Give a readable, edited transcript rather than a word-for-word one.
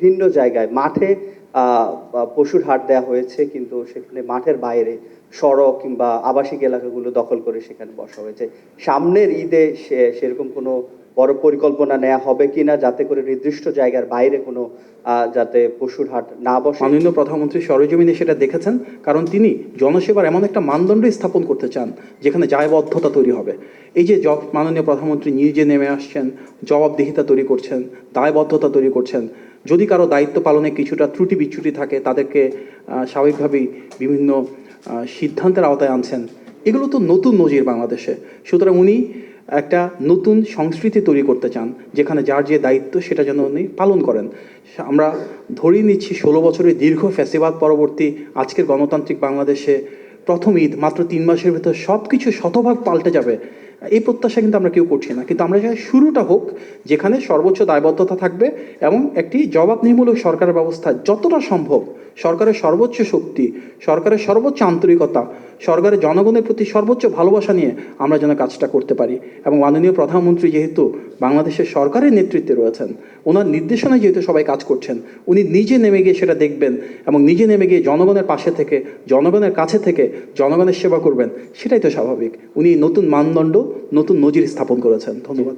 বিভিন্ন জায়গায় মাঠে পশুর হাট দেওয়া হয়েছে, কিন্তু সেখানে মাঠের বাইরে সড়ক কিংবা আবাসিক এলাকাগুলো দখল করে সেখানে বসা হয়েছে। সামনের ঈদে সেরকম কোনো বড় পরিকল্পনা নেওয়া হবে কিনা, যাতে করে নির্দিষ্ট জায়গার বাইরে কোনো যাতে পশুর হাট না বসে? মাননীয় প্রধানমন্ত্রী সরেজমিনে সেটা দেখেছেন, কারণ তিনি জনসেবার এমন একটা মানদণ্ড স্থাপন করতে চান যেখানে দায়বদ্ধতা তৈরি হবে। এই যে মাননীয় প্রধানমন্ত্রী নিজে নেমে আসছেন, জবাবদিহিতা তৈরি করছেন, দায়বদ্ধতা তৈরি করছেন। যদি কারো দায়িত্ব পালনে কিছুটা ত্রুটি বিচ্যুতি থাকে তাদেরকে স্বাভাবিকভাবেই বিভিন্ন সিদ্ধান্তের আওতায় আনছেন। এগুলো তো নতুন নজির বাংলাদেশে। সুতরাং উনি একটা নতুন সংস্কৃতি তৈরি করতে চান যেখানে যার যে দায়িত্ব সেটা যেন উনি পালন করেন। আমরা ধরেই নিচ্ছি 16 বছরের দীর্ঘ ফ্যাসিবাদ পরবর্তী আজকের গণতান্ত্রিক বাংলাদেশে প্রথম ঈদ মাত্র 3 মাসের ভেতর সব কিছু শতভাগ পাল্টে যাবে, এই প্রত্যাশা কিন্তু আমরা কেউ করছি না। কিন্তু আমরা চাই শুরুটা হোক যেখানে সর্বোচ্চ দায়বদ্ধতা থাকবে এবং একটি জবাবদিহিমূলক সরকারের ব্যবস্থা যতটা সম্ভব, সরকারের সর্বোচ্চ শক্তি, সরকারের সর্বোচ্চ আন্তরিকতা, সরকারের জনগণের প্রতি সর্বোচ্চ ভালোবাসা নিয়ে আমরা যেন কাজটা করতে পারি। এবং মাননীয় প্রধানমন্ত্রী যেহেতু বাংলাদেশের সরকারের নেতৃত্বে রয়েছেন, ওনার নির্দেশনায় যেহেতু সবাই কাজ করছেন, উনি নিজে নেমে গিয়ে সেটা দেখবেন এবং নিজে নেমে গিয়ে জনগণের পাশে থেকে, জনগণের কাছে থেকে জনগণের সেবা করবেন, সেটাই তো স্বাভাবিক। উনি নতুন মানদণ্ড, নতুন নজির স্থাপন করেছেন। ধন্যবাদ।